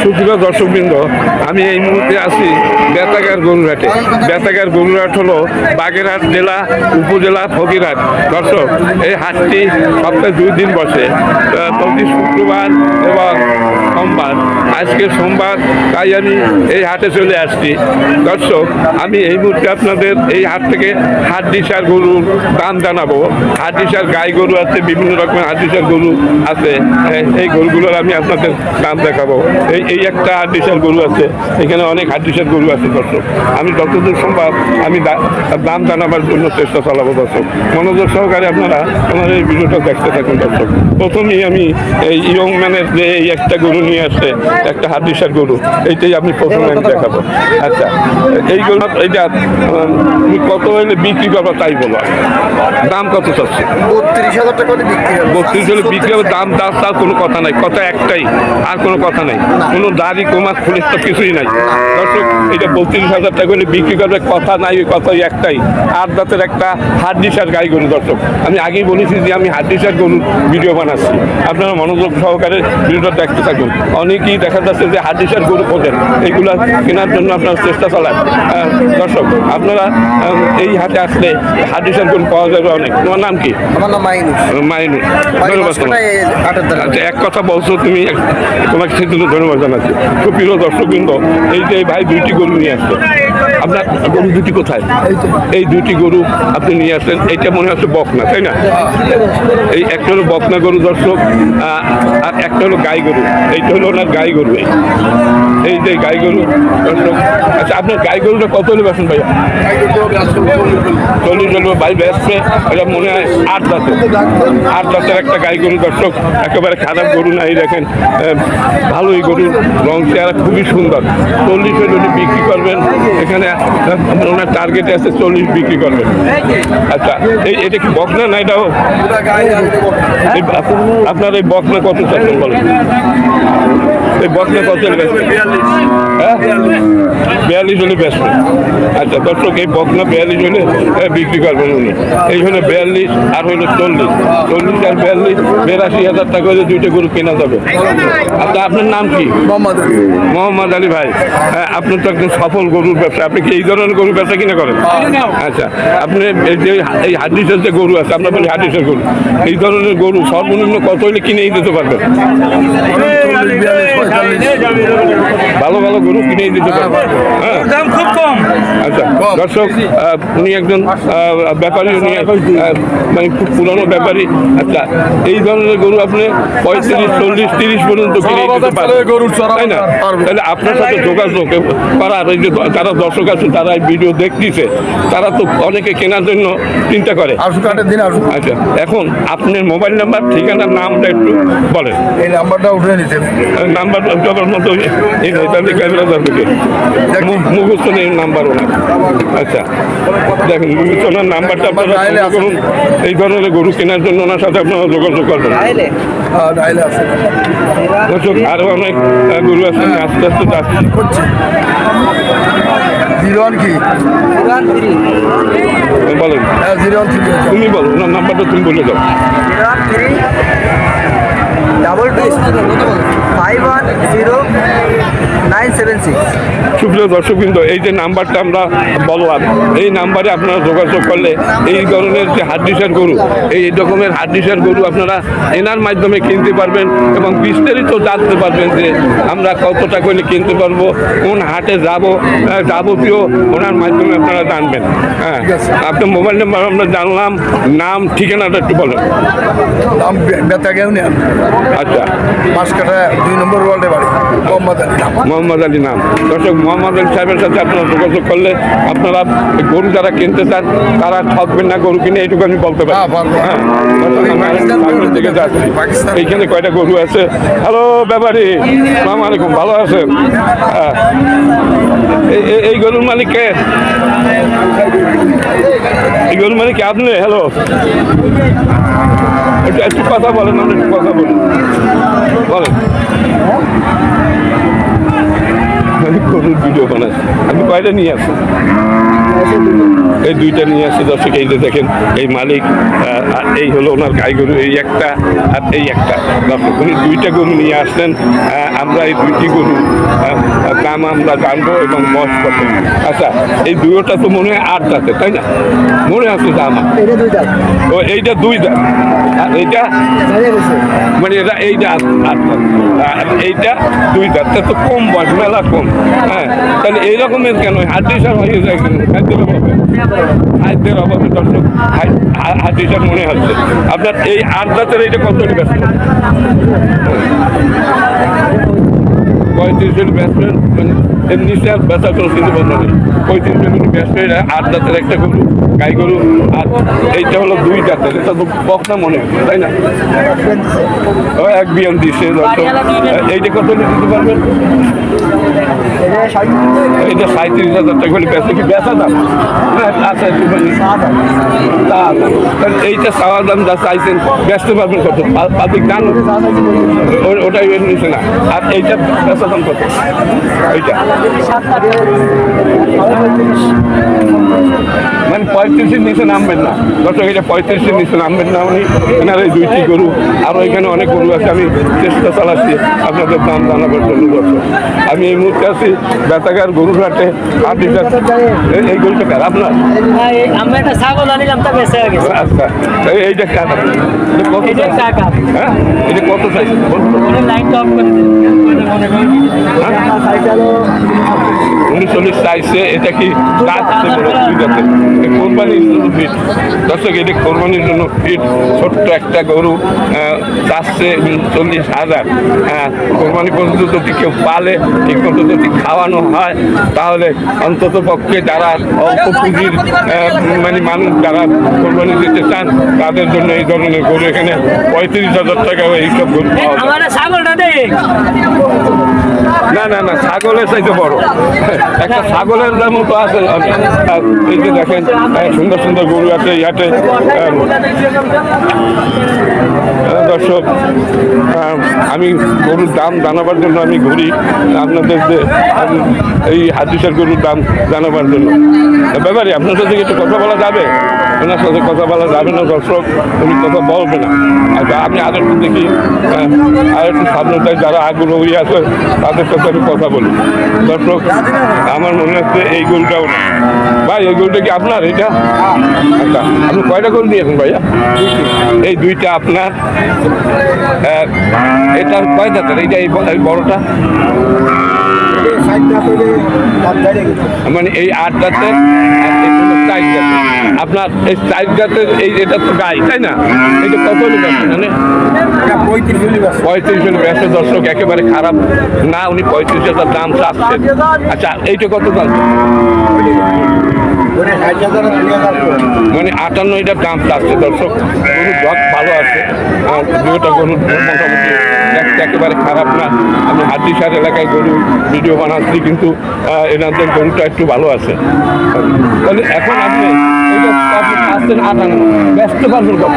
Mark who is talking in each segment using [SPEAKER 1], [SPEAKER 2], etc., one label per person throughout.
[SPEAKER 1] সুপ্রিয় দর্শকবৃন্দ, আমি এই মুহূর্তে আছি বেতাগার গরুরহাটে। বেতাগার গরুরহাট হলো বাগেরহাট জেলা উপজেলা ফকিরহাট। দর্শক, এই হাটটি সপ্তাহে 2 দিন বসে, প্রতি শুক্রবার এবং সোমবার। আজকে সোমবার, তাই আমি এই হাটে চলে আসছি। দর্শক, আমি এই মুহূর্তে আপনাদের এই হাট থেকে হাড্ডিসার গরুর দাম জানাবো। হাড্ডিসার গাই গরু আছে, বিভিন্ন রকমের হাড্ডিসার গরু আছে। এই গরুগুলোর আমি আপনাদের দাম দেখাবো। এই একটা হাড্ডিসার গরু আছে, এখানে অনেক হাড্ডিসার গরু আছে। দর্শক, আমি যতদূর সম্ভব আমি দাম জানাবার জন্য চেষ্টা চালাবো। দর্শক, মনোযোগ সহকারে আপনারা আমার এই ভিডিওটা দেখতে থাকুন। দর্শক, প্রথমেই আমি এই ইয়ং ম্যানের যে এই একটা গরু নিয়ে আসছে, একটা হাড্ডিসার গরু, এইটাই আমি প্রথমে আমি দেখাবো। আচ্ছা, এই গরু এইটা কত হলে বিক্রি করবো তাই বলো, দাম কত চাচ্ছে?
[SPEAKER 2] 32,000 টাকা বিক্রি হবে।
[SPEAKER 1] 32 হলে বিক্রি হবে। দাম তার কোনো কথা নাই, কথা একটাই, আর কোনো কথা নাই, কোনো দাড়ি কমা পুলিশ তো কিছুই নাই। দর্শক, এটা 32,000 টাকা হলে বিক্রি করবে, কথা নাই, ওই কথাই একটাই। 8 দাঁতের একটা হাড্ডিসার গাই গরু। দর্শক, আমি আগেই বলেছি যে আমি হাড্ডিসার গরুর ভিডিও বানাচ্ছি, আপনারা মনোযোগ সহকারে ভিডিওটা দেখতে থাকুন। অনেকেই দেখা যাচ্ছে যে হাড্ডিসার গরু খোঁজেন, এইগুলা কেনার জন্য আপনারা চেষ্টা চালান। দর্শক, আপনারা এই হাটে আসলে হাড্ডিসার গরু পাওয়া যাবে অনেক। তোমার নাম কি?
[SPEAKER 2] আমার নাম মাইনুস।
[SPEAKER 1] মাইনুস, ধন্যবাদ। আচ্ছা, এক কথা বলছো তুমি, তোমাকে সেজন্য ধন্যবাদ জানাচ্ছি। সুপ্রিয় দর্শকবৃন্দ, এই যে ভাই 2টি গরু নিয়ে আসছে, আপনার গরু 2টি কোথায়? এই 2টি গরু আপনি নিয়ে আসছেন। এইটা মনে হচ্ছে বকনা, তাই না? এই একটা হলো বকনা গরু দর্শক, আর একটা হলো গাই গরু। এইটা হলো ওনার গাই গরু। এই যে গাই গরু দর্শক। আচ্ছা, আপনার গাই গরুটা কত হলে বেছেন ভাইয়া? 40 হলো ভাই বেচছে। এটা মনে হয় 8 দাঁতের একটা গাই গরু। দর্শক, একেবারে খারাপ গরু নাই, দেখেন ভালোই গরু, রং চেহারা খুবই সুন্দর। 40 হলে বিক্রি করবেন, এখানে ওনার টার্গেটে আছে 40 বিক্রি করবেন। আচ্ছা, এটা কি বকনা না? এটাও আপনার এই বকনা কত চাচ্ছেন বলেন? এই বকনা কত হলে বেচবেন? হ্যাঁ, 42 হলে বেচবেন। আচ্ছা দর্শক, এই বকনা 42 হলে বিক্রি করবেন উনি। এই হলো 42 আর হইলো 40 আর 42, 82,000 টাকা হলে 2টা গরু কেনা যাবে। আচ্ছা, আপনার নাম কি? মোহাম্মদ আলী ভাই। আপনি তো একজন সফল গরুর ব্যবসা। আপনি কি এই ধরনের গরুর ব্যবসা কিনা করেন? আচ্ছা, আপনি এই যে এই হাড্ডিসার যে গরু আছে, আপনার বলি হাড্ডিসার গরু, এই ধরনের গরু সর্বনিম্ন কত হলে কিনেই দিতে পারবেন? ভালো ভালো গরু কিনেই দিতে পারবেন। হ্যাঁ, দাম খুব কম। আচ্ছা দর্শক, উনি একজন ব্যাপারী, উনি মানে খুব পুরনো ব্যাপারী। আচ্ছা, এই ধরনের গরু আপনি 35, 40, 30 পর্যন্ত কিনে দিতে পারবেন, তাই না? তাহলে আপনার সাথে যোগাযোগ করার, এই যে যারা দর্শক আছে, তারা এই ভিডিও দেখতেছে, তারা তো অনেকে কেনার জন্য চিন্তা করে। আচ্ছা, এখন আপনার মোবাইল নাম্বার, ঠিকানার নামটা একটু বলেন।
[SPEAKER 2] এই নাম্বারটা উঠে নিতে,
[SPEAKER 1] নাম্বার দেওয়ার মতো ক্যামেরা দরকার, মুখস্থ নেই নাম্বার ওনার। আচ্ছা, দেখেন মুখস্থ ওনার নাম্বারটা আপনারা করুন। এই ধরনের গরু কেনার জন্য ওনার সাথে আপনারা যোগাযোগ করবেন। দর্শক, আরও অনেক গরু আছে, আমি আস্তে আস্তে যাচ্ছি।
[SPEAKER 2] 01 কি
[SPEAKER 1] বলেন,
[SPEAKER 2] 01
[SPEAKER 1] তুমি বলো, ওনার নাম্বারটা তুমি বলে দাও।
[SPEAKER 3] 0252510976।
[SPEAKER 1] সুপ্রিয় দর্শকবৃন্দ, এই যে নাম্বারটা আমরা বললাম, এই নাম্বারে আপনারা যোগাযোগ করলে এই ধরনের যে হাড্ডিসার গরু, এই রকমের হাড্ডিসার গরু আপনারা এনার মাধ্যমে কিনতে পারবেন এবং বিস্তারিত জানতে পারবেন যে আমরা কত টাকা হলে কিনতে পারবো, কোন হাটে যাব, যাবতীয় ওনার মাধ্যমে আপনারা জানবেন। হ্যাঁ, আপনার মোবাইল নাম্বার আমরা জানলাম, নাম ঠিকানাটা একটু বলেন।
[SPEAKER 2] নাম বেতাগা ইউনিয়ন।
[SPEAKER 1] আচ্ছা,
[SPEAKER 2] মাসকাটা 2 নম্বর ওয়ার্ডে বাড়ি,
[SPEAKER 1] মোহাম্মদ আলী নাম। দর্শক, মোহাম্মদ আলী সাহেবের সাথে আপনারা যোগাযোগ করলে আপনারা গরু যারা কিনতে চান তারা ঠকবেন না গরু কিনে, এইটুকু আমি বলতে পারি। হ্যাঁ, থেকে যাচ্ছি, এইখানে কয়টা গরু আছে। হ্যালো ব্যাপারী, আসসালামু আলাইকুম, ভালো আছেন? হ্যাঁ, এই গরুর মালিক কে? এই গরুর মালিক কে আপনি? হ্যালো, একটু কথা বলেন, আমরা একটু কথা বলেন, বলেন। গরুর ভিডিও বানাচ্ছি, আপনি কয়টা নিয়ে আসেন? এই দুইটা নিয়ে আসছে দর্শক। এই যে দেখেন এই মালিক আর এই হলো ওনার গাই গরু, এই একটা আর এই একটা দর্শক। উনি দুইটা গরু নিয়ে আসছেন। আমরা এই দুইটি গরু দাম আমরা জানবো এবং বয়স কত। আচ্ছা, এই দুইটা তো মনে হয় 8 দাঁতের, তাই না? মনে আছে দাম? ও এইটা 2 দাঁত আর এইটা মানে এইটা 8 দাঁত আর এইটা 2 দাঁত। তা তো কম বয়স, মেলা কম। হ্যাঁ, তাহলে এইরকমের কেন হাড্ডিসার হয়ে যায় কেন? খাদ্যের অভাবে দর্শক হাড্ডিসার মনে হচ্ছে। আপনার এই 8 দাঁতের এইটা কত ব্যস্ত? 35 ব্যাটসম্যান, মানে এমনি স্যার বেচা কোনো কিন্তু বন্ধ নেই। 35 ব্যাটসম্যান 8 দাঁতের একটা গরু, গাই গরু। আর এইটা হলো 2 দাঁতের, এটা তো বকনা মনে হয়, তাই না? ও এক বিয়ান দিচ্ছে দর্শক। এইটা কত দিতে পারবেন? এটা 37,000 টাকা করে বেচা। কি বেচা দাম? আচ্ছা, একটুখানি এইটা চাওয়ার দাম যা চাইছেন বেচতে পারবেন কত? পাবলিক দাম ওটাই নিচ্ছে না। আর এইটা বেচা দাম কত? এইটা মানে 35-এর নিচে নামবেন না দর্শক। এটা 35-এর নিচে নামবেন না উনি। এনার এই দুইটি গরু, আরও এখানে অনেক গরু আছে। আমি চেষ্টা চালাচ্ছি আপনাদের দাম জানাবার জন্য দর্শক। আমি এই মুহূর্তে আছি বেতাগার গরুর হাটে। এই গরুটা কার? আপনার?
[SPEAKER 3] আমরা একটা ছাগল আনিলাম, তা বেঁচে গেছে।
[SPEAKER 1] আচ্ছা, এইটা কার? কত? হ্যাঁ, এটা কত চাইছে?
[SPEAKER 3] লাইন টপ করে দিন।
[SPEAKER 1] 39 চাইছে। এটা কি কোরবানির জন্য ফিট দর্শক? এটা কোরবানির জন্য ফিট। ছোট্ট একটা গরু চাচ্ছে 40,000। হ্যাঁ, কোরবানি পর্যন্ত যদি কেউ পালে, ঠিক মতো যদি খাওয়ানো হয়, তাহলে অন্তত পক্ষে যারা অল্প পুঁজির মানে মানুষ যারা কোরবানি দিতে চান, তাদের জন্য এই ধরনের গরু এখানে 35,000 টাকা এইসব গরু পাওয়া যায়।
[SPEAKER 3] আমার ছাগলটা দে।
[SPEAKER 1] না না না, ছাগলের চাইতে বড় একটা ছাগলের দাম তো আছে। আর এই যে দেখেন সুন্দর সুন্দর গরু আছে ইয়াতে দর্শক। আমি গরুর দাম জানাবার জন্য আমি ঘুরি আপনাদের যে এই হাদিসের গরুর দাম জানাবার জন্য। ব্যাপারে আপনার সাথে একটু কথা বলা যাবে? ওনার সাথে কথা বলা যাবে না দর্শক, উনি কথা বলবে না। আচ্ছা, আমি আরেকটু দেখি, আরেকটু সামনে যারা আগ্রহী আছে তাদের সাথে আমি কথা বলি দর্শক। আমার মনে হচ্ছে এই গরুটাও না। ভাই, এই গরুটা কি আপনার? এটা আচ্ছা, আপনি কয়টা গরু দিয়েছেন ভাইয়া? এই দুইটা আপনার। এটার কয় দাঁতের? এইটা এই বড়টা মানে এই 8 দাঁতের আর এই 4 দাঁতের। আপনার এই 4 দাঁতের এটা তো গাই, তাই না? এটা কত হলে ব্যস্ত? মানে 35 ব্যস্ত দর্শক। একেবারে খারাপ না, উনি 35,000 দাম চাচ্ছেন। আচ্ছা, এইটা কত দাম? মানে 58 দাম চাচ্ছে দর্শক। গরুর জগ ভালো আছে, দুটা গরুর মোটামুটি একেবারে খারাপ না। আমি হাড্ডিসার এলাকায় গরু ভিডিও বানাচ্ছি, কিন্তু এনাদের গরুটা একটু ভালো আছে। তাহলে এখন আপনি এইটা আপনি আসছেন 58, ব্যস্ত পারবেন কত?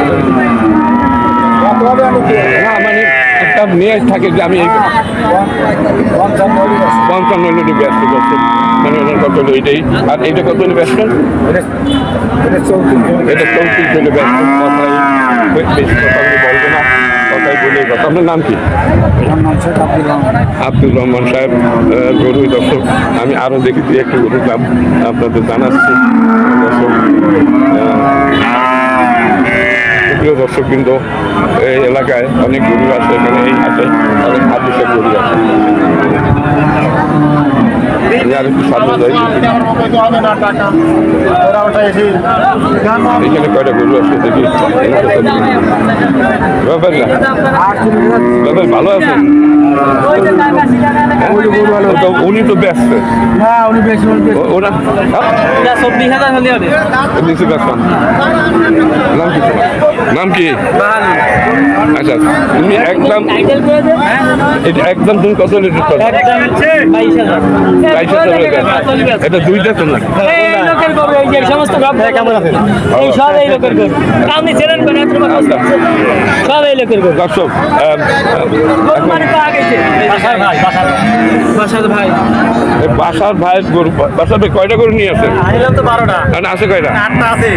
[SPEAKER 1] না মানে একটা মেয়ে থাকে যে আমি এই 55 হলে ব্যস্ত করছি, মানে ওনার কত হলো এইটাই। আর এইটা কত হলে ব্যস্ত? এটা 34 হলে ব্যস্ত। কথাই বেশি কথা আমি বলবো না, কথাই বলে কথা। আপনার নাম কি? আব্দুর রহমান সাহেব গরু দর্শক। আমি আরও দেখেছি একটু গরুর দাম আপনাদের জানাচ্ছি দর্শক। প্রিয় দর্শক, কিন্তু এই এলাকায় অনেক গরু আছে, এখানে এই হাটে অনেক হাদিসের গরু আছে। আর একটু সামনে যাই, এখানে কয়টা গরু আছে দেখি। ব্যাপার না, ব্যাপার ভালো আছে। উনি তো ব্যস্ত ওরা
[SPEAKER 3] 24,000 হলে হবে।
[SPEAKER 1] নিচে ব্যস্ত। নাম কি? নাম কি? আচ্ছা তুমি একদম
[SPEAKER 3] টাইটেল করে দে
[SPEAKER 1] এটা একদম তুমি কত লিটার করো
[SPEAKER 3] একদম 22,000
[SPEAKER 1] এটা দুইটা তো না
[SPEAKER 3] এই লোকের গরু এই যে সমস্ত গরু কেমন আছে এই সব এই লোকের গরু আপনি ছিলেন কোন সব এই লোকের গরু
[SPEAKER 1] দর্শক
[SPEAKER 3] গরু মানে তো আগে বাসার ভাই
[SPEAKER 1] বাসার ভাইয়ের গরু বাসার ভাই কয়টা গরু নিয়ে আসে
[SPEAKER 3] আনিলাম তো 12টা
[SPEAKER 1] আছে কয়টা
[SPEAKER 3] 8টা আছে